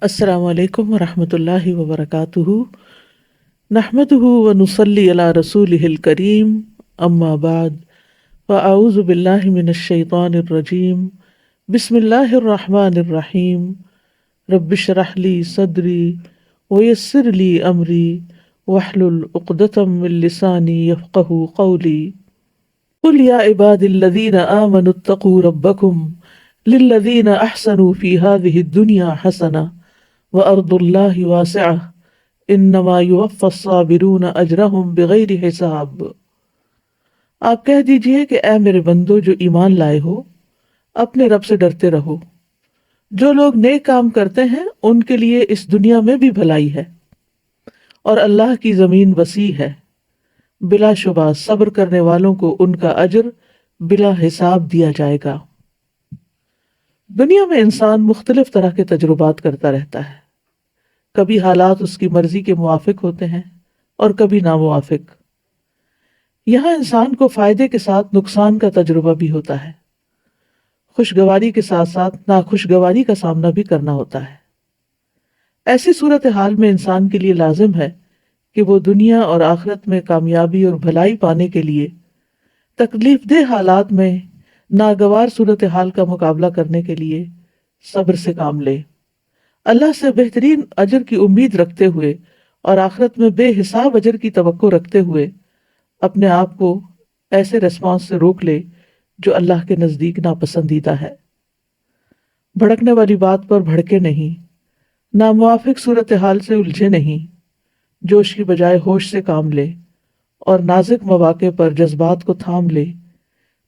السلام علیکم ورحمۃ اللہ وبرکاتہ، نحمدہ ونصلی علی رسولہ الکریم، اما بعد فاعوذ باللہ من الشیطان الرجیم، بسم اللہ الرحمن الرحیم، رب اشرح لی صدری ویسر لی امری واحلل عقدۃ من لسانی یفقہوا قولی، قل یا عباد الذین آمنوا اتقوا ربکم للذین احسنوا فی ہذہ الدنیا حسنہ وَأَرْضُ اللَّهِ وَاسِعَةٌ إِنَّمَا يُوَفَّى الصَّابِرُونَ أَجْرَهُمْ بِغَيْرِ حساب۔ آپ کہہ دیجئے کہ اے میرے بندو جو ایمان لائے ہو، اپنے رب سے ڈرتے رہو۔ جو لوگ نیک کام کرتے ہیں ان کے لیے اس دنیا میں بھی بھلائی ہے، اور اللہ کی زمین وسیع ہے، بلا شبہ صبر کرنے والوں کو ان کا اجر بلا حساب دیا جائے گا۔ دنیا میں انسان مختلف طرح کے تجربات کرتا رہتا ہے، کبھی حالات اس کی مرضی کے موافق ہوتے ہیں اور کبھی ناموافق۔ یہاں انسان کو فائدے کے ساتھ نقصان کا تجربہ بھی ہوتا ہے، خوشگواری کے ساتھ ساتھ ناخوشگواری کا سامنا بھی کرنا ہوتا ہے۔ ایسی صورتحال میں انسان کے لیے لازم ہے کہ وہ دنیا اور آخرت میں کامیابی اور بھلائی پانے کے لیے تکلیف دہ حالات میں ناگوار صورتحال کا مقابلہ کرنے کے لیے صبر سے کام لے، اللہ سے بہترین اجر کی امید رکھتے ہوئے اور آخرت میں بے حساب اجر کی توقع رکھتے ہوئے اپنے آپ کو ایسے ریسپانس سے روک لے جو اللہ کے نزدیک ناپسندیدہ ہے۔ بھڑکنے والی بات پر بھڑکے نہیں، ناموافق صورتحال سے الجھے نہیں، جوش کی بجائے ہوش سے کام لے اور نازک مواقع پر جذبات کو تھام لے۔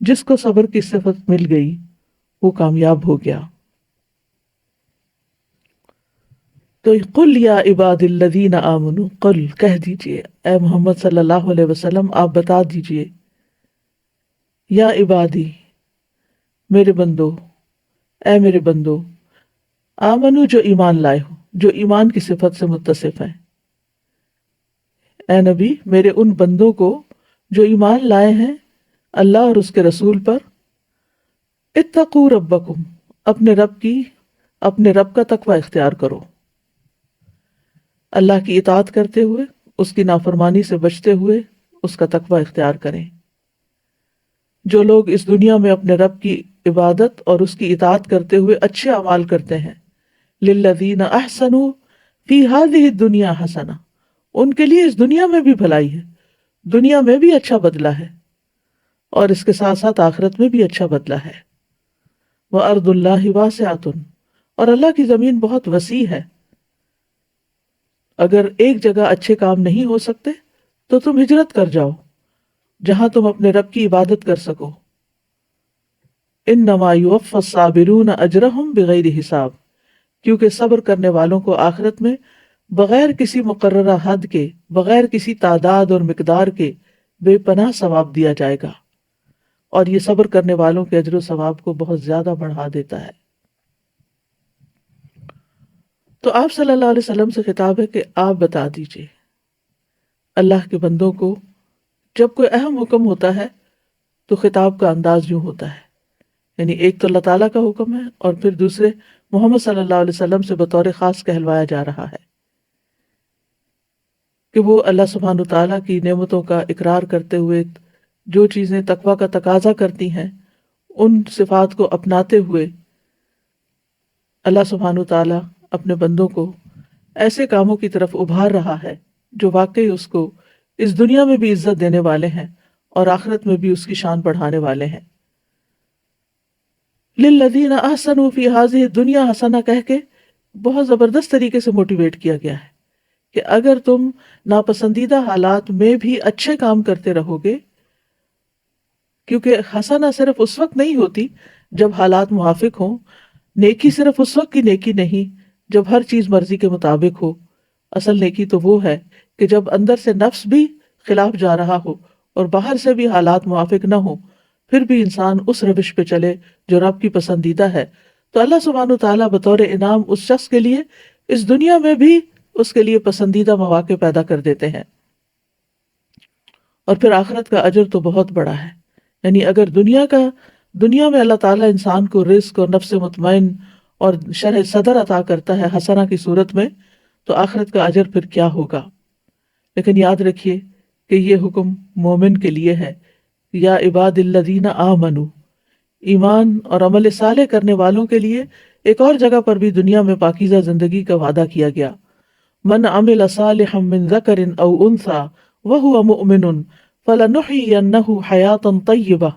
جس کو صبر کی صفت مل گئی وہ کامیاب ہو گیا۔ تو قل یا عباد الذین آمنوا، قل کہہ دیجئے اے محمد صلی اللہ علیہ وسلم، آپ بتا دیجئے، یا عبادی میرے بندو، اے میرے بندو، آمنو جو ایمان لائے ہو، جو ایمان کی صفت سے متصف ہیں۔ اے نبی میرے ان بندوں کو جو ایمان لائے ہیں اللہ اور اس کے رسول پر، اتقوا ربکم، اپنے رب کا تقوی اختیار کرو، اللہ کی اطاعت کرتے ہوئے، اس کی نافرمانی سے بچتے ہوئے اس کا تقوی اختیار کریں۔ جو لوگ اس دنیا میں اپنے رب کی عبادت اور اس کی اطاعت کرتے ہوئے اچھے اعمال کرتے ہیں، للذین احسنوا فی ہذہ الدنیا حسنہ، ان کے لیے اس دنیا میں بھی بھلائی ہے، دنیا میں بھی اچھا بدلہ ہے اور اس کے ساتھ ساتھ آخرت میں بھی اچھا بدلہ ہے۔ وَأَرْضُ اللَّهِ وَاسِعَةٌ، اور اللہ کی زمین بہت وسیع ہے۔ اگر ایک جگہ اچھے کام نہیں ہو سکتے تو تم ہجرت کر جاؤ جہاں تم اپنے رب کی عبادت کر سکو۔ انما یوفی الصابرون اجرہم بغیر حساب، کیونکہ صبر کرنے والوں کو آخرت میں بغیر کسی مقررہ حد کے، بغیر کسی تعداد اور مقدار کے بے پناہ ثواب دیا جائے گا، اور یہ صبر کرنے والوں کے اجر و ثواب کو بہت زیادہ بڑھا دیتا ہے۔ تو آپ صلی اللہ علیہ وسلم سے خطاب ہے کہ آپ بتا دیجئے اللہ کے بندوں کو، جب کوئی اہم حکم ہوتا ہے تو خطاب کا انداز یوں ہوتا ہے، یعنی ایک تو اللہ تعالیٰ کا حکم ہے اور پھر دوسرے محمد صلی اللہ علیہ وسلم سے بطور خاص کہلوایا جا رہا ہے کہ وہ اللہ سبحانہ تعالیٰ کی نعمتوں کا اقرار کرتے ہوئے جو چیزیں تقویٰ کا تقاضا کرتی ہیں ان صفات کو اپناتے ہوئے اللہ سبحانہ تعالیٰ اپنے بندوں کو ایسے کاموں کی طرف ابھار رہا ہے جو واقعی اس کو اس دنیا میں بھی عزت دینے والے ہیں اور آخرت میں بھی اس کی شان بڑھانے والے ہیں۔ للذین احسنوا فی ہذہ الدنیا حسنہ کہہ کے بہت زبردست طریقے سے موٹیویٹ کیا گیا ہے کہ اگر تم ناپسندیدہ حالات میں بھی اچھے کام کرتے رہو گے، کیونکہ حسنہ صرف اس وقت نہیں ہوتی جب حالات موافق ہوں، نیکی صرف اس وقت کی نیکی نہیں جب ہر چیز مرضی کے مطابق ہو، اصل نیکی تو وہ ہے کہ جب اندر سے نفس بھی خلاف جا رہا ہو اور باہر سے بھی حالات موافق نہ ہو، پھر بھی انسان اس روش پہ چلے جو رب کی پسندیدہ ہے، تو اللہ سبحانہ تعالیٰ بطور انعام اس شخص کے لیے اس دنیا میں بھی اس کے لیے پسندیدہ مواقع پیدا کر دیتے ہیں، اور پھر آخرت کا اجر تو بہت بڑا ہے۔ یعنی اگر دنیا میں اللہ تعالیٰ انسان کو رزق اور نفس مطمئن اور شرح صدر عطا کرتا ہے حسنہ کی صورت میں، تو آخرت کا اجر پھر کیا ہوگا۔ لیکن یاد رکھیے کہ یہ حکم مومن کے لیے ہے، یا عباد الذین آمنو، ایمان اور عمل صالح کرنے والوں کے لیے ایک اور جگہ پر بھی دنیا میں پاکیزہ زندگی کا وعدہ کیا گیا۔ من عمل صالحا من ذکر او انثی وهو مؤمن فلنحیینہ حیاتا طیبہ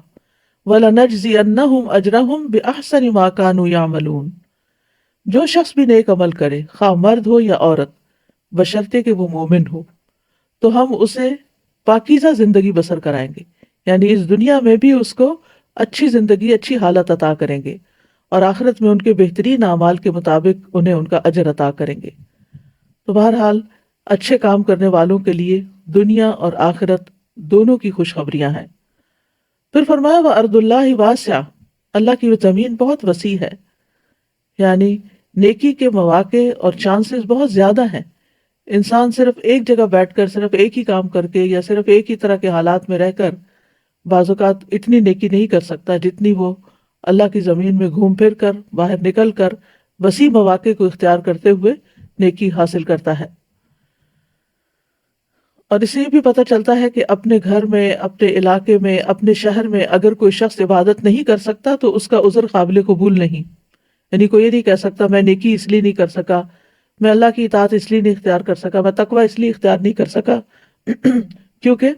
وَلَنَجْزِيَنَّهُمْ أَجْرَهُمْ بِأَحْسَنِ مَا كَانُوا يَعْمَلُونَ۔ جو شخص بھی نیک عمل کرے، خواہ مرد ہو یا عورت، بشرطے کہ وہ مومن ہو، تو ہم اسے پاکیزہ زندگی بسر کرائیں گے، یعنی اس دنیا میں بھی اس کو اچھی زندگی، اچھی حالت عطا کریں گے، اور آخرت میں ان کے بہترین اعمال کے مطابق انہیں ان کا اجر عطا کریں گے۔ تو بہرحال اچھے کام کرنے والوں کے لیے دنیا اور آخرت دونوں کی خوشخبریاں ہیں۔ پھر فرمایا وَأَرْضُ اللَّهِ وَاسِعَةٌ، اللہ کی وہ زمین بہت وسیع ہے، یعنی نیکی کے مواقع اور چانسز بہت زیادہ ہیں۔ انسان صرف ایک جگہ بیٹھ کر، صرف ایک ہی کام کر کے، یا صرف ایک ہی طرح کے حالات میں رہ کر بعض اوقات اتنی نیکی نہیں کر سکتا جتنی وہ اللہ کی زمین میں گھوم پھر کر، باہر نکل کر، وسیع مواقع کو اختیار کرتے ہوئے نیکی حاصل کرتا ہے۔ اور اس سے بھی پتہ چلتا ہے کہ اپنے گھر میں، اپنے علاقے میں، اپنے شہر میں اگر کوئی شخص عبادت نہیں کر سکتا تو اس کا عذر قابل قبول نہیں۔ یعنی کوئی یہ نہیں کہہ سکتا میں نیکی اس لیے نہیں کر سکا، میں اللہ کی اطاعت اس لیے نہیں اختیار کر سکا، میں تقوی اس لیے اختیار نہیں کر سکا کیونکہ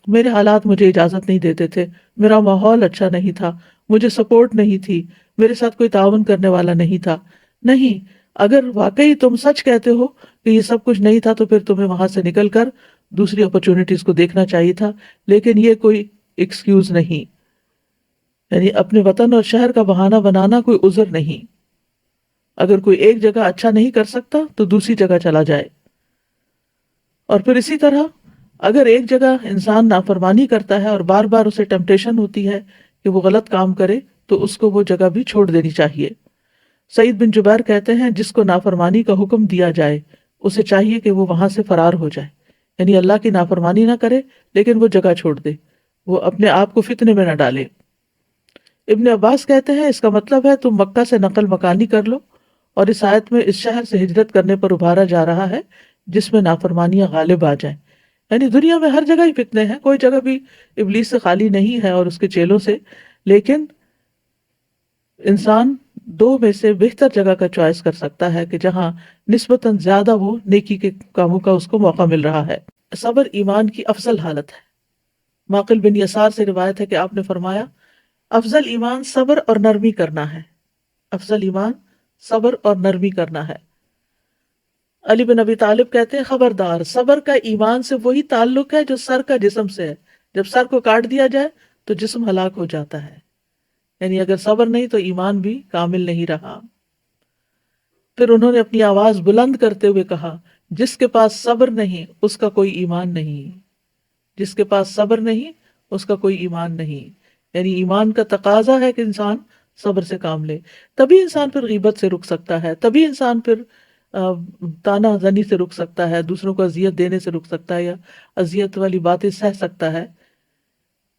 میرے حالات مجھے اجازت نہیں دیتے تھے، میرا ماحول اچھا نہیں تھا، مجھے سپورٹ نہیں تھی، میرے ساتھ کوئی تعاون کرنے والا نہیں تھا۔ نہیں، اگر واقعی تم سچ کہتے ہو کہ یہ سب کچھ نہیں تھا تو پھر تمہیں وہاں سے نکل کر دوسری اپرچونٹیز کو دیکھنا چاہیے تھا، لیکن یہ کوئی ایکسکیوز نہیں، یعنی اپنے وطن اور شہر کا بہانہ بنانا کوئی عذر نہیں۔ اگر کوئی ایک جگہ اچھا نہیں کر سکتا تو دوسری جگہ چلا جائے۔ اور پھر اسی طرح اگر ایک جگہ انسان نافرمانی کرتا ہے اور بار بار اسے ٹیمپٹیشن ہوتی ہے کہ وہ غلط کام کرے تو اس کو وہ جگہ بھی چھوڑ دینی چاہیے۔ سعید بن جبیر کہتے ہیں جس کو نافرمانی کا حکم دیا جائے اسے چاہیے کہ وہ وہاں سے فرار ہو جائے، یعنی اللہ کی نافرمانی نہ کرے لیکن وہ جگہ چھوڑ دے، وہ اپنے آپ کو فتنے میں نہ ڈالے۔ ابن عباس کہتے ہیں اس کا مطلب ہے تم مکہ سے نقل مکانی کر لو، اور اس آیت میں اس شہر سے ہجرت کرنے پر ابھارا جا رہا ہے جس میں نافرمانیاں غالب آ جائیں۔ یعنی دنیا میں ہر جگہ ہی فتنے ہیں، کوئی جگہ بھی ابلیس سے خالی نہیں ہے اور اس کے چیلوں سے، لیکن انسان دو میں سے بہتر جگہ کا چوائس کر سکتا ہے کہ جہاں نسبتاً زیادہ وہ نیکی کے کاموں کا اس کو موقع مل رہا ہے۔ صبر ایمان کی افضل حالت ہے۔ معقل بن یسار سے روایت ہے کہ آپ نے فرمایا افضل ایمان صبر اور نرمی کرنا ہے، افضل ایمان صبر اور نرمی کرنا ہے۔ علی بن ابی طالب کہتے ہیں خبردار، صبر کا ایمان سے وہی تعلق ہے جو سر کا جسم سے ہے، جب سر کو کاٹ دیا جائے تو جسم ہلاک ہو جاتا ہے، یعنی اگر صبر نہیں تو ایمان بھی کامل نہیں رہا۔ پھر انہوں نے اپنی آواز بلند کرتے ہوئے کہا جس کے پاس صبر نہیں اس کا کوئی ایمان نہیں، جس کے پاس صبر نہیں اس کا کوئی ایمان نہیں، یعنی ایمان کا تقاضا ہے کہ انسان صبر سے کام لے، تبھی انسان پھر غیبت سے رک سکتا ہے، تبھی انسان پھر تانا زنی سے رک سکتا ہے، دوسروں کو اذیت دینے سے رک سکتا ہے، یا اذیت والی باتیں سہ سکتا ہے،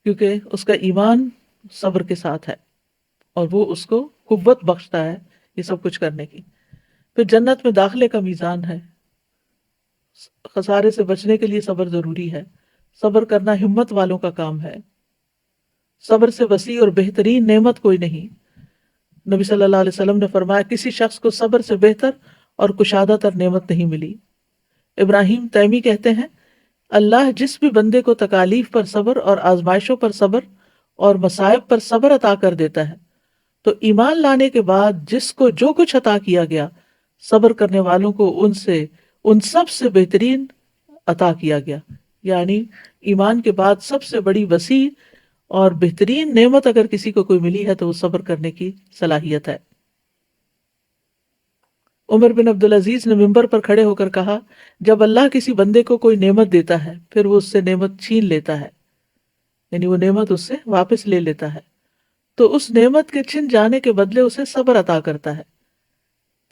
کیونکہ اس کا ایمان صبر کے ساتھ ہے اور وہ اس کو قوت بخشتا ہے یہ سب کچھ کرنے کی۔ پھر جنت میں داخلے کا میزان ہے، خسارے سے بچنے کے لیے صبر ضروری ہے، صبر کرنا ہمت والوں کا کام ہے، صبر سے وسیع اور بہترین نعمت کوئی نہیں۔ نبی صلی اللہ علیہ وسلم نے فرمایا کسی شخص کو صبر سے بہتر اور کشادہ تر نعمت نہیں ملی۔ ابراہیم تیمی کہتے ہیں اللہ جس بھی بندے کو تکالیف پر صبر اور آزمائشوں پر صبر اور مصائب پر صبر عطا کر دیتا ہے تو ایمان لانے کے بعد جس کو جو کچھ عطا کیا گیا صبر کرنے والوں کو ان سب سے بہترین عطا کیا گیا، یعنی ایمان کے بعد سب سے بڑی وسیع اور بہترین نعمت اگر کسی کو کوئی ملی ہے تو وہ صبر کرنے کی صلاحیت ہے۔ عمر بن عبدالعزیز نے ممبر پر کھڑے ہو کر کہا جب اللہ کسی بندے کو کوئی نعمت دیتا ہے پھر وہ اس سے نعمت چھین لیتا ہے، یعنی وہ نعمت اس سے واپس لے لیتا ہے، تو اس نعمت کے چھن جانے کے بدلے اسے صبر عطا کرتا ہے،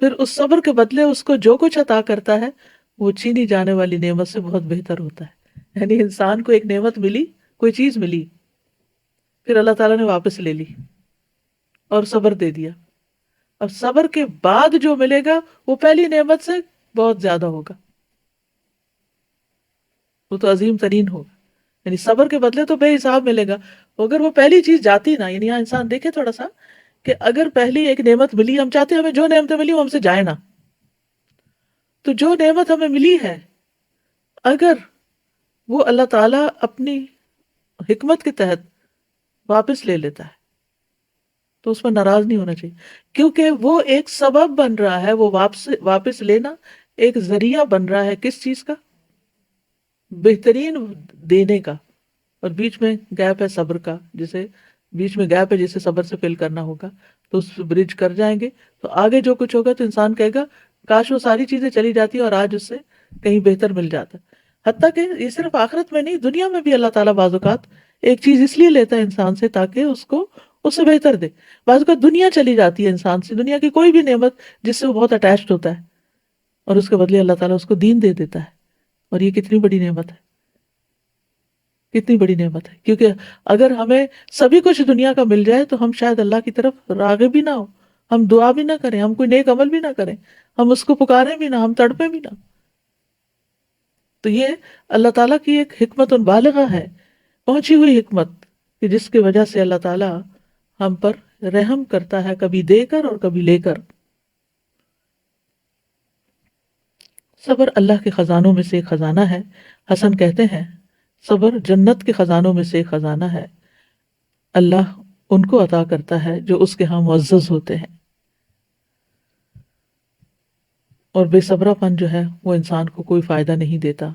پھر اس صبر کے بدلے اس کو جو کچھ عطا کرتا ہے وہ چھینی جانے والی نعمت سے بہت بہتر ہوتا ہے۔ یعنی انسان کو ایک نعمت ملی، کوئی چیز ملی، پھر اللہ تعالیٰ نے واپس لے لی اور صبر دے دیا، اب صبر کے بعد جو ملے گا وہ پہلی نعمت سے بہت زیادہ ہوگا، وہ تو عظیم ترین ہوگا. یعنی صبر کے بدلے تو بے حساب ملے گا. اگر وہ پہلی چیز جاتی نا، یعنی یہاں انسان دیکھے تھوڑا سا کہ اگر پہلی ایک نعمت ملی، ہم چاہتے ہیں ہمیں جو نعمتیں ملی وہ ہم سے جائے نا، تو جو نعمت ہمیں ملی ہے اگر وہ اللہ تعالیٰ اپنی حکمت کے تحت واپس لے لیتا ہے تو اس پر ناراض نہیں ہونا چاہیے، کیونکہ وہ ایک سبب بن رہا ہے. وہ واپس لینا ایک ذریعہ بن رہا ہے کس چیز کا؟ بہترین دینے کا. اور بیچ میں گیپ ہے صبر کا، جسے بیچ میں گیپ ہے جسے صبر سے فل کرنا ہوگا، تو اس برج کر جائیں گے تو آگے جو کچھ ہوگا تو انسان کہے گا کاش وہ ساری چیزیں چلی جاتی اور آج اس سے کہیں بہتر مل جاتا. حتیٰ کہ یہ صرف آخرت میں نہیں، دنیا میں بھی اللہ تعالیٰ بعض اوقات ایک چیز اس لیے لیتا ہے انسان سے تاکہ اس کو اس سے بہتر دے. بعض اوقات دنیا چلی جاتی ہے انسان سے، دنیا کی کوئی بھی نعمت جس سے وہ بہت اٹیچڈ ہوتا ہے، اور اس کے بدلے اللہ تعالیٰ اس کو دین دے دیتا ہے. اور یہ کتنی بڑی نعمت ہے، کتنی بڑی نعمت ہے. کیونکہ اگر ہمیں سبھی کچھ دنیا کا مل جائے تو ہم شاید اللہ کی طرف راغب بھی نہ ہو، ہم دعا بھی نہ کریں، ہم کوئی نیک عمل بھی نہ کریں، ہم اس کو پکاریں بھی نہ، ہم تڑپیں بھی نہ. تو یہ اللہ تعالیٰ کی ایک حکمت بالغہ ہے، پہنچی ہوئی حکمت، کہ جس کی وجہ سے اللہ تعالیٰ ہم پر رحم کرتا ہے، کبھی دے کر اور کبھی لے کر. صبر اللہ کے خزانوں میں سے ایک خزانہ ہے. حسن کہتے ہیں صبر جنت کے خزانوں میں سے ایک خزانہ ہے، اللہ ان کو عطا کرتا ہے جو اس کے ہاں معزز ہوتے ہیں. اور بے صبرا پن جو ہے وہ انسان کو کوئی فائدہ نہیں دیتا.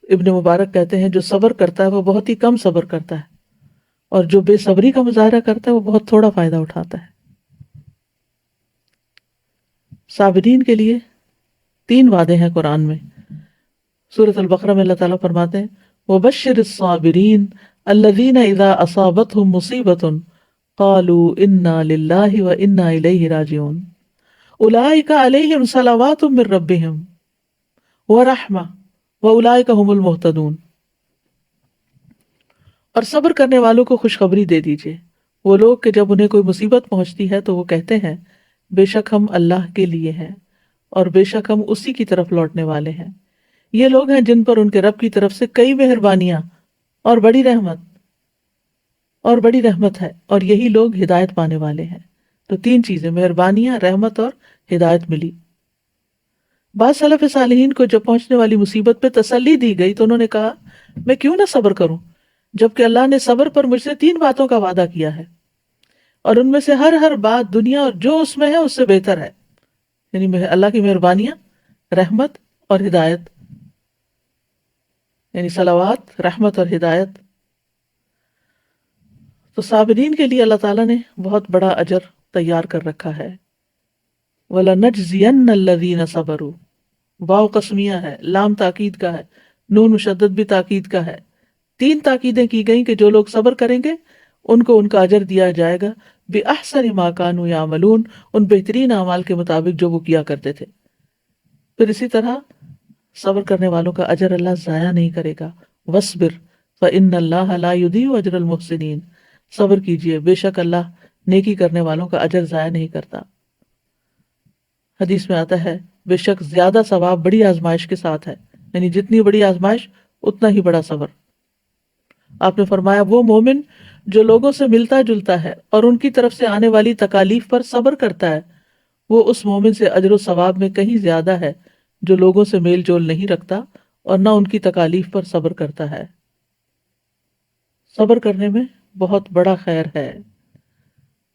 ابن مبارک کہتے ہیں جو صبر کرتا ہے وہ بہت ہی کم صبر کرتا ہے، اور جو بے صبری کا مظاہرہ کرتا ہے وہ بہت تھوڑا فائدہ اٹھاتا ہے. صابرین کے لیے 3 وعدے ہیں قرآن میں. سورۃ البقرہ میں اللہ تعالیٰ فرماتے ہیں وَبَشِّرِ الصَّابِرِينَ الَّذِينَ إِذَا أَصَابَتْهُمْ مُصِيبَةٌ قَالُوا إِنَّا لِلَّهِ وَإِنَّا إِلَيْهِ رَاجِعُونَ أُولَئِكَ عَلَيْهِمْ صَلَوَاتٌ مِّن رَّبِّهِمْ وَرَحْمَةٌ وَأُولَئِكَ هُمُ الْمُهْتَدُونَ. اور صبر کرنے والوں کو خوشخبری دے دیجیے، وہ لوگ کہ جب انہیں کوئی مصیبت پہنچتی ہے تو وہ کہتے ہیں بے شک ہم اللہ کے لیے ہیں اور بے شک ہم اسی کی طرف لوٹنے والے ہیں. یہ لوگ ہیں جن پر ان کے رب کی طرف سے کئی مہربانیاں اور بڑی رحمت ہے، اور یہی لوگ ہدایت پانے والے ہیں. تو 3 چیزیں، مہربانیاں، رحمت اور ہدایت ملی. بعض سلف صالحین کو جب پہنچنے والی مصیبت پہ تسلی دی گئی تو انہوں نے کہا میں کیوں نہ صبر کروں، جبکہ اللہ نے صبر پر مجھ سے 3 باتوں کا وعدہ کیا ہے، اور ان میں سے ہر بات دنیا اور جو اس میں ہے اس سے بہتر ہے. یعنی اللہ کی مہربانیاں، رحمت اور ہدایت، یعنی صلوات، رحمت اور ہدایت. تو صابرین کے لیے اللہ تعالیٰ نے بہت بڑا اجر تیار کر رکھا ہے. وَلَنَجْزِيَنَّ الَّذِينَ صَبَرُوا، واو قسمیہ ہے، لام تاکید کا ہے، نون مشدد بھی تاکید کا ہے. 3 تاکیدیں کی گئیں کہ جو لوگ صبر کریں گے ان کو ان کا اجر دیا جائے گا بِأَحْسَنِ مَا كَانُوا يَعْمَلُونَ، ان بہترین اعمال کے مطابق جو وہ کیا کرتے تھے. پھر اسی طرح صبر کرنے والوں کا اجر اللہ ضائع نہیں کرے گا. وَاصْبِرْ فَإِنَّ اللَّهَ لَا يُضِيعُ أَجْرَ الْمُحْسِنِينَ، صبر کیجئے، بے شک اللہ نیکی کرنے والوں کا اجر ضائع نہیں کرتا. حدیث میں آتا ہے بے شک زیادہ ثواب بڑی آزمائش کے ساتھ ہے، یعنی جتنی بڑی آزمائش اتنا ہی بڑا صبر. آپ نے فرمایا وہ مومن جو لوگوں سے ملتا جلتا ہے اور ان کی طرف سے آنے والی تکالیف پر صبر کرتا ہے، وہ اس مومن سے اجر و ثواب میں کہیں زیادہ ہے جو لوگوں سے میل جول نہیں رکھتا اور نہ ان کی تکالیف پر صبر کرتا ہے. صبر کرنے میں بہت بڑا خیر ہے.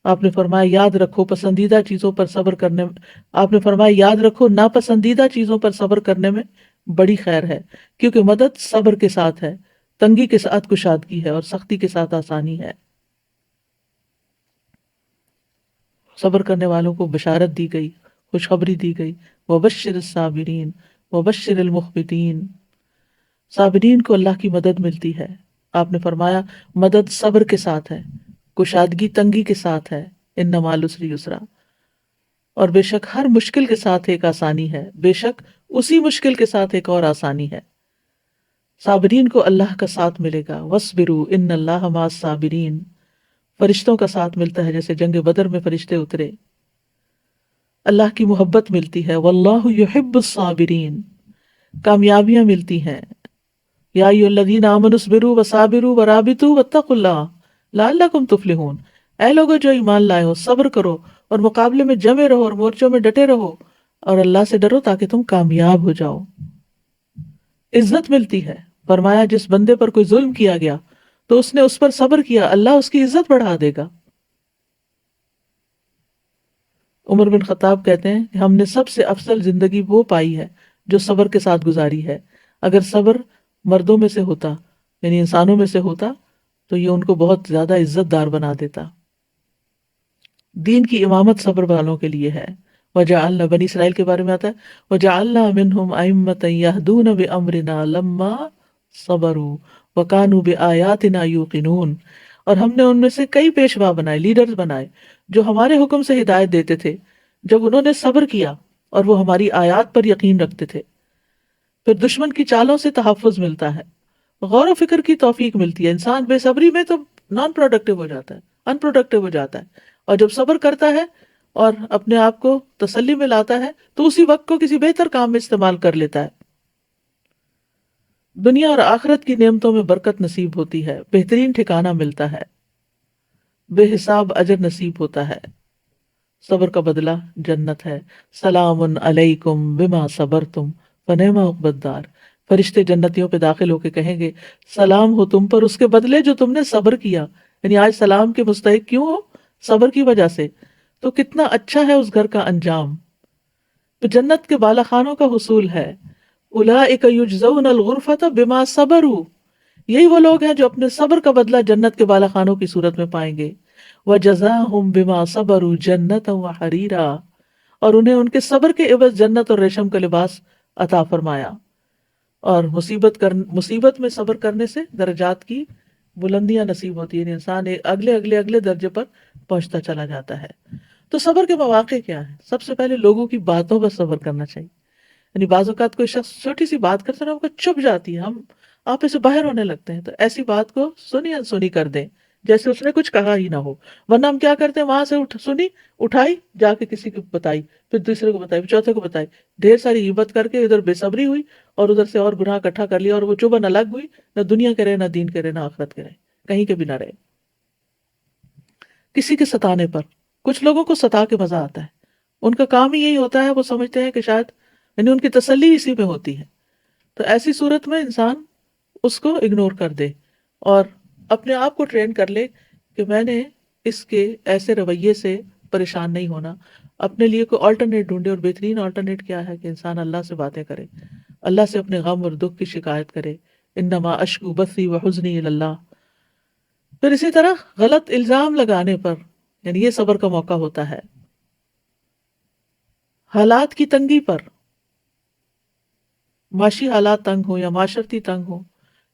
آپ نے فرمایا یاد رکھو پسندیدہ چیزوں پر صبر کرنے میں، آپ نے فرمایا یاد رکھو ناپسندیدہ چیزوں پر صبر کرنے میں بڑی خیر ہے، کیونکہ مدد صبر کے ساتھ ہے، تنگی کے ساتھ کشادگی ہے اور سختی کے ساتھ آسانی ہے. صبر کرنے والوں کو بشارت دی گئی، خوشخبری دی گئی. وَبَشِّرِ الصَّابِرِينَ وَبَشِّرِ الْمُخْبِتِينَ، صابرین کو اللہ کی مدد ملتی ہے. آپ نے فرمایا مدد صبر کے ساتھ ہے، کشادگی تنگی کے ساتھ ہے. اِنَّ مَعَ الْعُسْرِ یُسْرًا، اور بے شک ہر مشکل کے ساتھ ایک آسانی ہے، بے شک اسی مشکل کے ساتھ ایک اور آسانی ہے. صابرین کو اللہ کا ساتھ ملے گا. وَاصْبِرُوا إِنَّ اللَّهَ مَعَ الصَّابِرِينَ، فرشتوں کا ساتھ ملتا ہے، جیسے جنگ بدر میں فرشتے اترے. اللہ کی محبت ملتی ہے، واللہ یحب الصابرین، کامیابیاں ملتی ہیں، یا ایھا الذین آمنوا اصبروا وصابروا ورابطوا واتقوا اللہ لعلکم تفلحون، اے لوگو جو ایمان لائے ہو، صبر کرو اور مقابلے میں جمے رہو اور مورچوں میں ڈٹے رہو اور اللہ سے ڈرو تاکہ تم کامیاب ہو جاؤ۔ عزت ملتی ہے، فرمایا جس بندے پر کوئی ظلم کیا گیا تو اس نے اس پر صبر کیا، اللہ اس کی عزت بڑھا دے گا۔ عمر بن خطاب کہتے ہیں کہ ہم نے سب سے افضل زندگی وہ پائی ہے جو صبر کے ساتھ گزاری ہے، اگر صبر مردوں میں سے ہوتا، یعنی انسانوں میں سے ہوتا، تو یہ ان کو بہت زیادہ عزت دار بنا دیتا۔ دین کی امامت صبر والوں کے لیے ہے۔ وجعلنا، بنی اسرائیل کے بارے میں آتا ہے، وجعلنا منہم ائمۃ یہدون بامرنا لما صبروا وکانوا بآیاتنا یوقنون، اور ہم نے ان میں سے کئی پیشوا بنائے، لیڈرز بنائے، جو ہمارے حکم سے ہدایت دیتے تھے جب انہوں نے صبر کیا اور وہ ہماری آیات پر یقین رکھتے تھے۔ پھر دشمن کی چالوں سے تحفظ ملتا ہے، غور و فکر کی توفیق ملتی ہے۔ انسان بے صبری میں تو نان پروڈکٹیو ہو جاتا ہے، ان پروڈکٹیو ہو جاتا ہے، اور جب صبر کرتا ہے اور اپنے آپ کو تسلی میں لاتا ہے تو اسی وقت کو کسی بہتر کام میں استعمال کر لیتا ہے۔ دنیا اور آخرت کی نعمتوں میں برکت نصیب ہوتی ہے، بہترین ٹھکانہ ملتا ہے، بے حساب اجر نصیب ہوتا ہے، صبر کا بدلہ جنت ہے۔ سلام علیکم بما صبرتم فنعم عقبی الدار، فرشتے جنتیوں پہ داخل ہو کے کہیں گے سلام ہو تم پر اس کے بدلے جو تم نے صبر کیا، یعنی آج سلام کے مستحق کیوں ہو؟ صبر کی وجہ سے، تو کتنا اچھا ہے اس گھر کا انجام۔ تو جنت کے بالا خانوں کا حصول ہے، اولئک یجزون الغرفۃ بما صبروا، یہی وہ لوگ ہیں جو اپنے صبر کا بدلہ جنت کے بالا خانوں کی صورت میں پائیں گے۔ وَجَزَاهُمْ بِمَا صَبَرُوا جَنَّةً وَحَرِيرًا، اور انہیں ان کے صبر کے عوض جنت اور ریشم کا لباس عطا فرمایا۔ اور مصیبت میں صبر کرنے سے درجات کی بلندیاں نصیب ہوتی ہیں، انسان اگلے اگلے اگلے درجے پر پہنچتا چلا جاتا ہے۔ تو صبر کے مواقع کیا ہیں؟ سب سے پہلے لوگوں کی باتوں پر صبر کرنا چاہیے، یعنی بعض اوقات کوئی شخص چھوٹی سی بات کرتا ہے ہم کو چپ جاتی ہے، ہم آپے سے باہر ہونے لگتے ہیں، تو ایسی بات کو سنی انسنی کر دیں جیسے اس نے کچھ کہا ہی نہ ہو، ورنہ ہم کیا کرتے ہیں وہاں سے سنی اٹھائی، جا کے کسی کو بتائی، پھر دوسرے کو بتائی، پھر چوتھے کو بتائی، ڈھیر ساری غیبت کر کے ادھر بے صبری ہوئی اور ادھر سے اور گناہ اکٹھا کر لیا، اور وہ چبھن الگ ہوئی، نہ دنیا کے رہے، نہ دین کے رہے، نہ آخرت کے رہے، کہیں کے بھی نہ رہے۔ کسی کے ستانے پر، کچھ لوگوں کو ستا کے مزہ آتا ہے، ان کا کام ہی یہی ہوتا ہے، وہ سمجھتے ہیں کہ شاید یعنی ان کی تسلی اسی میں ہوتی ہے، تو ایسی صورت میں انسان اس کو اگنور کر دے اور اپنے آپ کو ٹرین کر لے کہ میں نے اس کے ایسے رویے سے پریشان نہیں ہونا، اپنے لیے کوئی آلٹرنیٹ ڈھونڈے، اور بہترین آلٹرنیٹ کیا ہے کہ انسان اللہ سے باتیں کرے، اللہ سے اپنے غم اور دکھ کی شکایت کرے، انما اشکو بثی وحزنی الی اللہ۔ پھر اسی طرح غلط الزام لگانے پر، یعنی یہ صبر کا موقع ہوتا ہے، حالات کی تنگی پر، معاشی حالات تنگ ہو یا معاشرتی تنگ ہو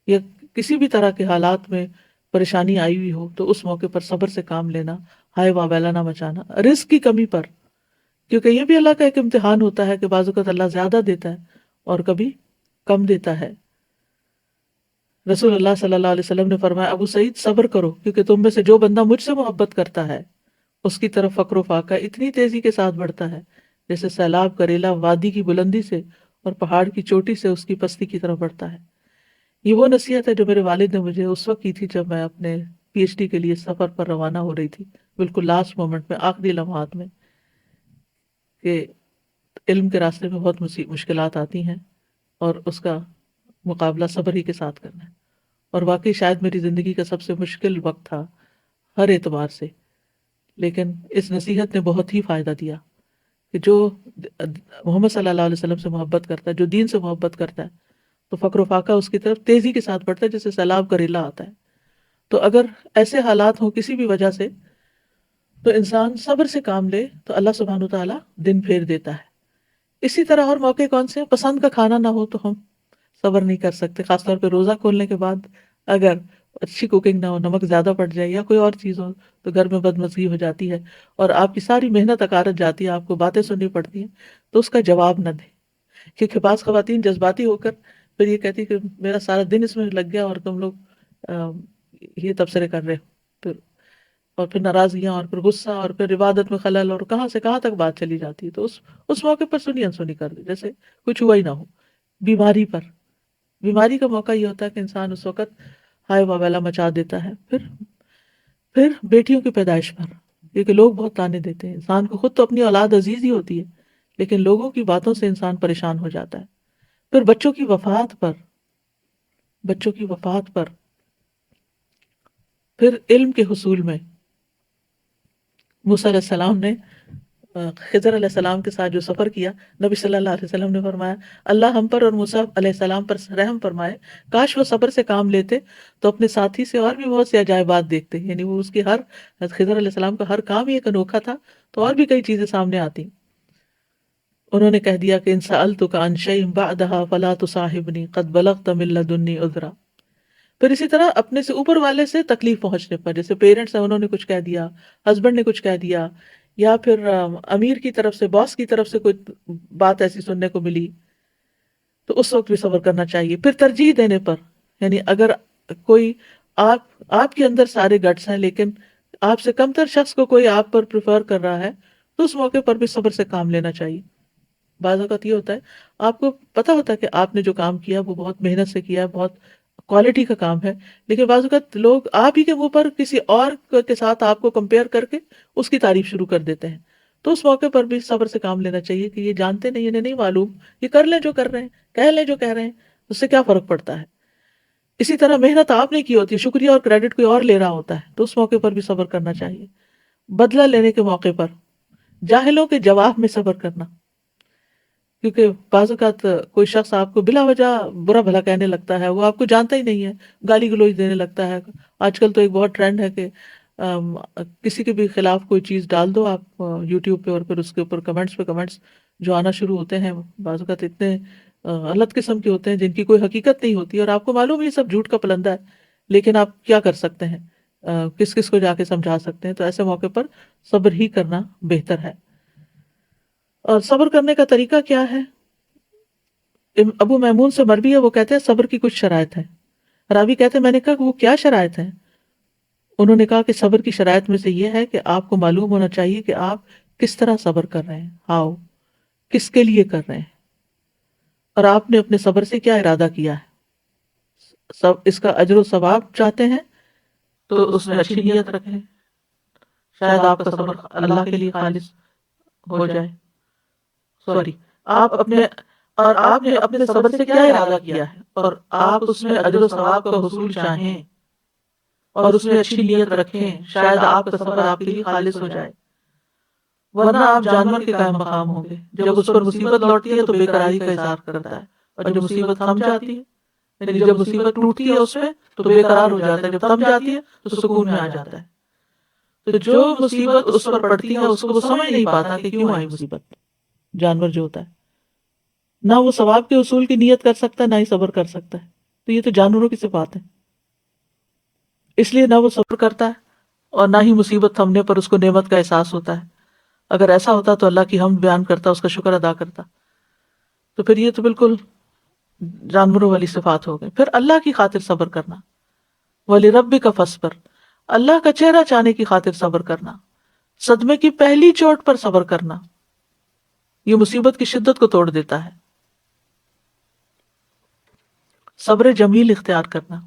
یا کسی بھی طرح کے حالات میں پریشانی آئی ہوئی ہو، تو اس موقع پر صبر سے کام لینا، ہائے واویلا نہ مچانا۔ رزق کی کمی پر، کیونکہ یہ بھی اللہ کا ایک امتحان ہوتا ہے کہ بعض اوقات اللہ زیادہ دیتا ہے اور کبھی کم دیتا ہے۔ رسول اللہ صلی اللہ علیہ وسلم نے فرمایا ابو سعید صبر کرو، کیونکہ تم میں سے جو بندہ مجھ سے محبت کرتا ہے اس کی طرف فقر و فاقہ اتنی تیزی کے ساتھ بڑھتا ہے جیسے سیلاب کا ریلا وادی کی بلندی سے اور پہاڑ کی چوٹی سے اس کی پستی کی طرف بڑھتا ہے۔ یہ وہ نصیحت ہے جو میرے والد نے مجھے اس وقت کی تھی جب میں اپنے پی ایچ ڈی کے لیے سفر پر روانہ ہو رہی تھی، بالکل لاسٹ مومنٹ میں، آخری لمحات میں، کہ علم کے راستے میں بہت مشکلات آتی ہیں اور اس کا مقابلہ صبر ہی کے ساتھ کرنا ہے۔ اور واقعی شاید میری زندگی کا سب سے مشکل وقت تھا ہر اعتبار سے، لیکن اس نصیحت نے بہت ہی فائدہ دیا کہ جو محمد صلی اللہ علیہ وسلم سے محبت کرتا ہے، جو دین سے محبت کرتا ہے، تو فقر و فاقہ اس کی طرف تیزی کے ساتھ بڑھتا ہے جیسے سیلاب کا ریلا آتا ہے۔ تو اگر ایسے حالات ہوں کسی بھی وجہ سے، تو انسان صبر سے کام لے تو اللہ سبحانہ وتعالیٰ دن پھیر دیتا ہے۔ اسی طرح اور موقع کون سے ہیں؟ پسند کا کھانا نہ ہو تو ہم صبر نہیں کر سکتے، خاص طور پہ روزہ کھولنے کے بعد اگر اچھی کوکنگ نہ ہو، نمک زیادہ پڑ جائے یا کوئی اور چیز ہو تو گھر میں بدمزگی ہو جاتی ہے اور آپ کی ساری محنت اکارت جاتی ہے، آپ کو باتیں سننی پڑتی ہیں، تو اس کا جواب نہ دیں، کیونکہ بعض خواتین جذباتی ہو کر پھر یہ کہتی کہ میرا سارا دن اس میں لگ گیا اور تم لوگ یہ تبصرے کر رہے ہو۔ اور پھر ناراضگیاں اور پھر غصہ اور پھر عبادت میں خلل اور کہاں سے کہاں تک بات چلی جاتی ہے. تو اس موقع پر سنی انسنی کر دے جیسے کچھ ہوا ہی نہ ہو. بیماری پر، بیماری کا موقع یہ ہوتا ہے کہ انسان اس وقت ہائے واویلا مچا دیتا ہے. پھر بیٹیوں کی پیدائش پر، کیونکہ لوگ بہت تانے دیتے ہیں. انسان کو خود تو اپنی اولاد عزیز ہی ہوتی ہے لیکن لوگوں کی باتوں سے انسان پریشان ہو جاتا ہے. پھر بچوں کی وفات پر، بچوں کی وفات پر، پھر علم کے حصول میں. موسیٰ علیہ السلام نے خضر علیہ السلام کے ساتھ جو سفر کیا، نبی صلی اللہ علیہ وسلم نے فرمایا اللہ ہم پر اور موسیٰ علیہ السلام پر رحم فرمائے، کاش وہ صبر سے کام لیتے تو اپنے ساتھی سے اور بھی بہت سی عجائبات دیکھتے. یعنی وہ اس کی خضر علیہ السلام کا ہر کام ہی ایک انوکھا تھا تو اور بھی کئی چیزیں سامنے آتی. انہوں نے کہہ دیا کہ ان سألتک عن شیء بعدها فلا تصاحبنی قد بلغت من لدنی عذرا. پھر اسی طرح اپنے سے اوپر والے سے تکلیف پہنچنے پر، جیسے پیرنٹس ہیں انہوں نے کچھ کہہ دیا، ہسبینڈ نے کچھ کہہ دیا، یا پھر امیر کی طرف سے، باس کی طرف سے کوئی بات ایسی سننے کو ملی تو اس وقت بھی صبر کرنا چاہیے. پھر ترجیح دینے پر، یعنی اگر کوئی آپ کے اندر سارے گٹس ہیں لیکن آپ سے کم تر شخص کو کوئی آپ پر پریفر کر رہا ہے تو اس موقع پر بھی صبر سے کام لینا چاہیے. بعض اوقات یہ ہوتا ہے آپ کو پتا ہوتا ہے کہ آپ نے جو کام کیا وہ بہت محنت سے کیا ہے، بہت کوالٹی کا کام ہے، لیکن بعض اوقات لوگ آپ ہی کے منہ پر کسی اور کے ساتھ آپ کو کمپیئر کر کے اس کی تعریف شروع کر دیتے ہیں. تو اس موقع پر بھی صبر سے کام لینا چاہیے کہ یہ جانتے نہیں، انہیں نہیں معلوم، یہ کر لیں جو کر رہے ہیں، کہہ لیں جو کہہ رہے ہیں، اس سے کیا فرق پڑتا ہے. اسی طرح محنت آپ نے کی ہوتی ہے، شکریہ اور کریڈٹ کوئی اور لے رہا ہوتا ہے تو اس موقع پر بھی صبر کرنا چاہیے. بدلہ لینے کے موقع پر، جاہلوں کے جواب میں صبر کرنا، کیونکہ بعض اوقات کوئی شخص آپ کو بلا وجہ برا بھلا کہنے لگتا ہے، وہ آپ کو جانتا ہی نہیں ہے، گالی گلوچ دینے لگتا ہے. آج کل تو ایک بہت ٹرینڈ ہے کہ کسی کے بھی خلاف کوئی چیز ڈال دو آپ یوٹیوب پہ اور پھر اس کے اوپر کمنٹس پہ کمنٹس جو آنا شروع ہوتے ہیں، بعض اوقات اتنے غلط قسم کے ہوتے ہیں جن کی کوئی حقیقت نہیں ہوتی اور آپ کو معلوم ہے یہ سب جھوٹ کا پلندہ ہے، لیکن آپ کیا کر سکتے ہیں، کس کس کو جا کے سمجھا سکتے ہیں. تو ایسے موقع پر صبر ہی کرنا بہتر ہے. اور صبر کرنے کا طریقہ کیا ہے؟ ابو میمون سے مروی ہے، وہ کہتے ہیں صبر کی کچھ شرائط ہیں. راوی کہتے ہیں میں نے کہا کہ وہ کیا شرائط ہیں؟ انہوں نے کہا کہ صبر کی شرائط میں سے یہ ہے کہ آپ کو معلوم ہونا چاہیے کہ آپ کس طرح صبر کر رہے ہیں، ہاؤ، کس کے لیے کر رہے ہیں، اور آپ نے اپنے صبر سے کیا ارادہ کیا ہے. سب اس کا اجر و ثواب چاہتے ہیں تو اس میں اچھی نیت رکھیں، شاید آپ کا صبر اللہ کے لیے خالص ہو جائے. سوری، آپ اپنے اور آپ نے اپنے صبر سے کیا ارادہ کیا ہے اور آپ اس میں اجر و ثواب کا حصول چاہیں اور اس میں اچھی نیت رکھیں، شاید آپ کا صبر آپ کے لیے خالص ہو جائے. ورنہ آپ جانور کے قائم مقام ہوں گے، جب اس پر مصیبت لوٹتی ہے تو بے قراری کا اظہار کرتا ہے، اور جب مصیبت تھم جاتی ہے، یعنی جب مصیبت ٹوٹتی ہے اس میں تو بے قرار ہو جاتا ہے، جب تھم جاتی ہے تو سکون میں آ جاتا ہے. تو جو مصیبت اس پر پڑتی ہے اس کو وہ سمجھ نہیں پاتا کہ کیوں آئی مصیبت. جانور جو ہوتا ہے نہ وہ ثواب کے حصول کی نیت کر سکتا ہے نہ ہی صبر کر سکتا ہے. تو یہ تو جانوروں کی صفات ہے، اس لیے نہ وہ صبر کرتا ہے اور نہ ہی مصیبت تھمنے پر اس کو نعمت کا احساس ہوتا ہے. اگر ایسا ہوتا تو اللہ کی حمد بیان کرتا، اس کا شکر ادا کرتا. تو پھر یہ تو بالکل جانوروں والی صفات ہو گئی. پھر اللہ کی خاطر صبر کرنا، وَلِرَبِّكَ فَاصْبِرْ، اللہ کا چہرہ چاہنے کی خاطر صبر کرنا، صدمے کی پہلی چوٹ پر صبر کرنا، یہ مصیبت کی شدت کو توڑ دیتا ہے. صبر جمیل اختیار کرنا،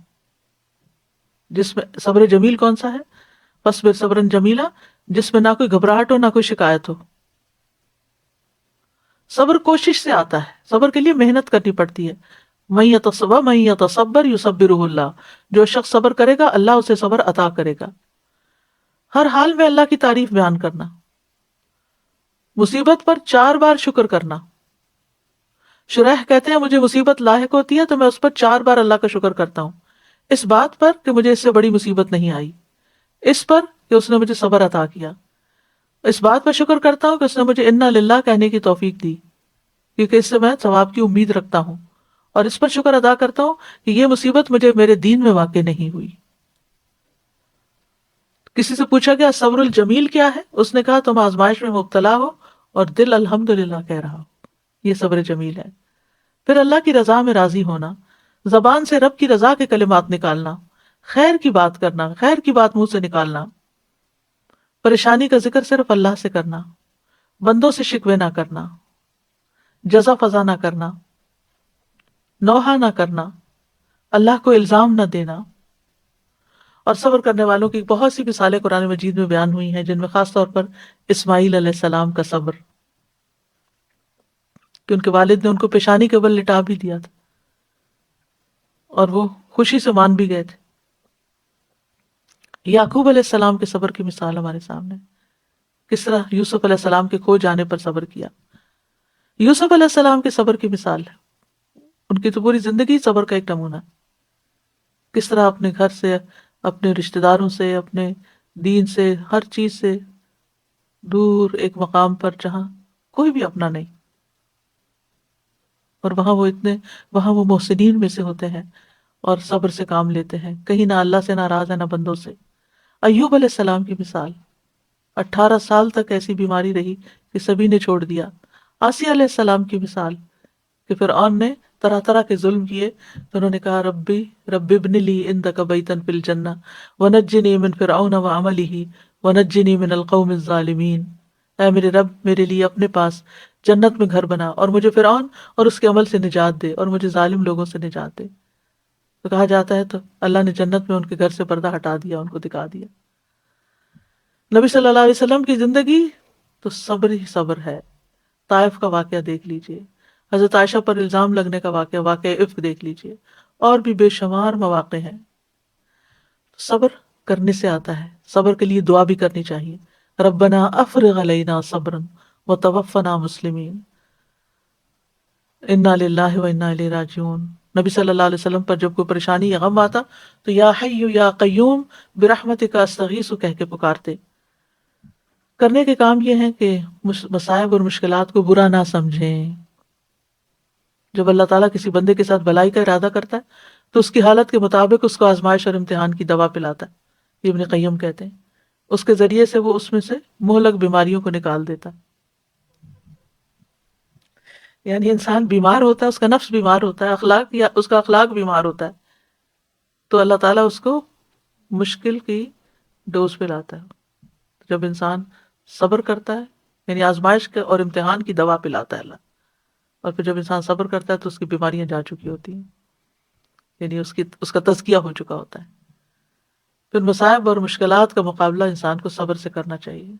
جس میں صبر جمیل کون سا ہے؟ فَاصْبِرْ صَبْرًا جَمِيلًا، جس میں نہ کوئی گھبراہٹ ہو نہ کوئی شکایت ہو. صبر کوشش سے آتا ہے، صبر کے لیے محنت کرنی پڑتی ہے. مَن يَتَصَبَّرْ يُصَبِّرُهُ اللَّهُ، جو شخص صبر کرے گا اللہ اسے صبر عطا کرے گا. ہر حال میں اللہ کی تعریف بیان کرنا، مصیبت پر 4 بار شکر کرنا. شریح کہتے ہیں مجھے مصیبت لاحق ہوتی ہے تو میں اس پر 4 بار اللہ کا شکر کرتا ہوں، اس بات پر کہ مجھے اس سے بڑی مصیبت نہیں آئی، اس پر کہ اس نے مجھے صبر عطا کیا، اس بات پر شکر کرتا ہوں کہ اس نے مجھے انا للہ کہنے کی توفیق دی کیونکہ اس سے میں ثواب کی امید رکھتا ہوں، اور اس پر شکر ادا کرتا ہوں کہ یہ مصیبت مجھے میرے دین میں واقع نہیں ہوئی. کسی سے پوچھا گیا صبر الجمیل کیا ہے؟ اس نے کہا تم آزمائش میں مبتلا ہو اور دل الحمدللہ کہہ رہا ہو، یہ صبر جمیل ہے. پھر اللہ کی رضا میں راضی ہونا، زبان سے رب کی رضا کے کلمات نکالنا، خیر کی بات کرنا، خیر کی بات منہ سے نکالنا. پریشانی کا ذکر صرف اللہ سے کرنا، بندوں سے شکوے نہ کرنا، جزا فضا نہ کرنا، نوحہ نہ کرنا، اللہ کو الزام نہ دینا. اور صبر کرنے والوں کی بہت سی مثالیں قرآن مجید میں بیان ہوئی ہیں، جن میں خاص طور پر اسماعیل علیہ السلام کا صبر، کہ ان کے والد نے ان کو پیشانی کے بل لٹا بھی دیا تھا اور وہ خوشی سے مان بھی گئے تھے. یعقوب علیہ السلام کے صبر کی مثال ہمارے سامنے، کس طرح یوسف علیہ السلام کے کھو جانے پر صبر کیا. یوسف علیہ السلام کے صبر کی مثال ہے، ان کی تو پوری زندگی صبر کا ایک نمونہ، کس طرح اپنے گھر سے، اپنے رشتہ داروں سے، اپنے دین سے، ہر چیز سے دور ایک مقام پر جہاں کوئی بھی اپنا نہیں، اور وہاں وہ محسنین میں سے ہوتے ہیں اور صبر سے کام لیتے ہیں، کہیں نہ اللہ سے ناراض ہے نہ بندوں سے. ایوب علیہ السلام کی مثال، 18 سال تک ایسی بیماری رہی کہ سبھی نے چھوڑ دیا. آسیہ علیہ السلام کی مثال، کہ فرعون نے طرح طرح کے ظلم کیے تو انہوں نے کہا رب ابن لی عندک بیتا فی الجنہ ونجنی من فرعون وعملہ ونجنی من القوم الظالمین. اے میرے رب، میرے لیے اپنے پاس جنت میں گھر بنا اور مجھے فرعون اور اس کے عمل سے نجات دے اور مجھے ظالم لوگوں سے نجات دے. تو کہا جاتا ہے تو اللہ نے جنت میں ان کے گھر سے پردہ ہٹا دیا، ان کو دکھا دیا. نبی صلی اللہ علیہ وسلم کی زندگی تو صبر ہی صبر ہے. طائف کا واقعہ دیکھ لیجئے، حضرت عائشہ پر الزام لگنے کا واقعہ عفق دیکھ لیجئے، اور بھی بے شمار مواقع ہیں. صبر کرنے سے آتا ہے. صبر کے لیے دعا بھی کرنی چاہیے، ربنا افرغ علینا صبرا وتوفنا مسلمین، انا للہ و انا الیہ راجعون. نبی صلی اللہ علیہ وسلم پر جب کوئی پریشانی یا غم آتا تو یا حی یا قیوم برحمتک استغیث کہہ کے پکارتے. کرنے کے کام یہ ہیں کہ مصائب اور مشکلات کو برا نہ سمجھیں. جب اللہ تعالیٰ کسی بندے کے ساتھ بھلائی کا ارادہ کرتا ہے تو اس کی حالت کے مطابق اس کو آزمائش اور امتحان کی دوا پلاتا ہے. یہ ابن قیم کہتے ہیں اس کے ذریعے سے وہ اس میں سے مہلک بیماریوں کو نکال دیتا ہے. یعنی انسان بیمار ہوتا ہے، اس کا نفس بیمار ہوتا ہے، اس کا اخلاق بیمار ہوتا ہے، تو اللہ تعالیٰ اس کو مشکل کی ڈوز پہ لاتا ہے. جب انسان صبر کرتا ہے یعنی آزمائش کے اور امتحان کی دوا پلاتا ہے اللہ، اور پھر جب انسان صبر کرتا ہے تو اس کی بیماریاں جا چکی ہوتی ہیں، یعنی اس کا تزکیہ ہو چکا ہوتا ہے. پھر مصائب اور مشکلات کا مقابلہ انسان کو صبر سے کرنا چاہیے.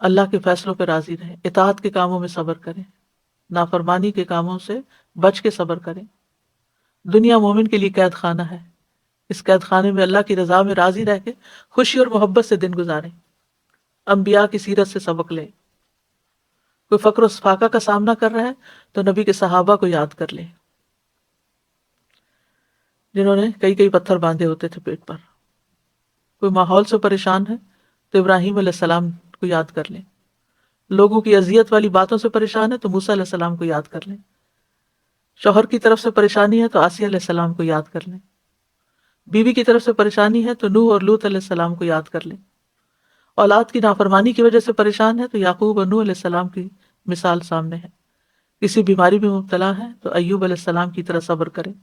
اللہ کے فیصلوں پہ راضی رہیں، اطاعت کے کاموں میں صبر کریں، نافرمانی کے کاموں سے بچ کے صبر کریں. دنیا مومن کے لیے قید خانہ ہے، اس قید خانے میں اللہ کی رضا میں راضی رہ کے خوشی اور محبت سے دن گزاریں. انبیاء کی سیرت سے سبق لیں. کوئی فقر و فاقہ کا سامنا کر رہا ہے تو نبی کے صحابہ کو یاد کر لیں، جنہوں نے کئی پتھر باندھے ہوتے تھے پیٹ پر. کوئی ماحول سے پریشان ہے تو ابراہیم علیہ السلام کو یاد کر لیں. لوگوں کی اذیت والی باتوں سے پریشان ہے تو موسیٰ علیہ السلام کو یاد کر لیں. شوہر کی طرف سے پریشانی ہے تو آسیہ علیہ السلام کو یاد کر لیں. بیوی کی طرف سے پریشانی ہے تو نوح اور لوط علیہ السلام کو یاد کر لیں. اولاد کی نافرمانی کی وجہ سے پریشان ہے تو یعقوب اور نوح علیہ السلام کی مثال سامنے ہے. کسی بیماری میں مبتلا ہے تو ایوب علیہ السلام کی طرح صبر کریں،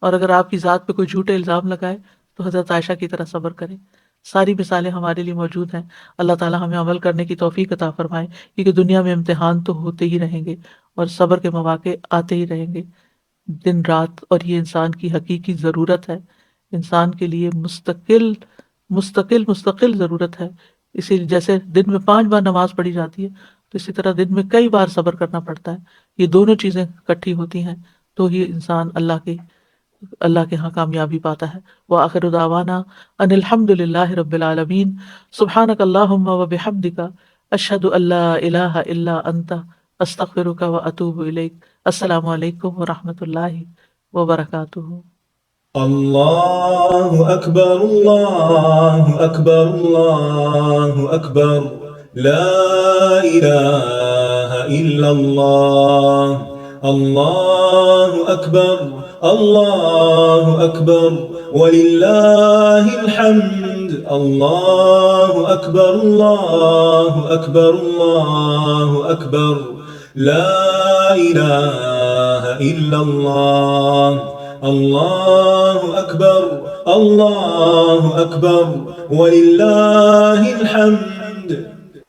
اور اگر آپ کی ذات پہ کوئی جھوٹے الزام لگائے تو حضرت عائشہ کی طرح صبر کریں. ساری مثالیں ہمارے لیے موجود ہیں. اللہ تعالیٰ ہمیں عمل کرنے کی توفیق عطا فرمائے، کیونکہ دنیا میں امتحان تو ہوتے ہی رہیں گے اور صبر کے مواقع آتے ہی رہیں گے دن رات، اور یہ انسان کی حقیقی ضرورت ہے. انسان کے لیے مستقل ضرورت ہے. اسی جیسے دن میں 5 بار نماز پڑھی جاتی ہے تو اسی طرح دن میں کئی بار صبر کرنا پڑتا ہے. یہ دونوں چیزیں اکٹھی ہوتی ہیں تو ہی انسان اللہ کے ہاں کامیابی پاتا ہے. وآخر دعوانا ان الحمد للہ رب العالمین. سبحانک اللہم وبحمدک، اشہد ان لا الہ الا انت، استغفرک واتوب الیک. السلام علیکم ورحمۃ اللہ وبرکاتہ. اللہ اکبر اللہ اکبر اللہ اکبر، لا الہ الا اللہ. اللہ اکبر اللہ اکبر وللہ الحمد. اللہ اکبر اللہ اکبر اللہ اکبر، لا الہ الا اللہ. اللہ اکبر الله أكبر ولله الحمد.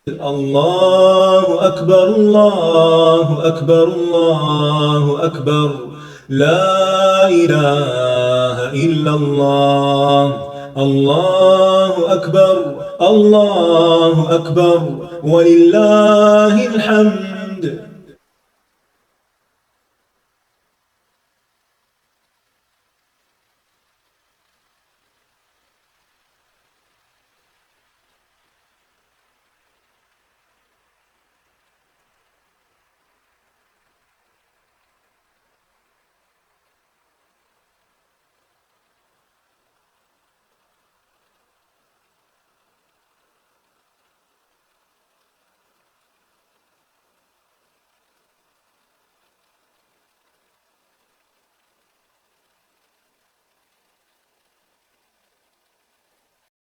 الله أكبر الله أكبر الله أكبر لا إله إلا الله. الله أكبر الله أكبر ولله الحمد.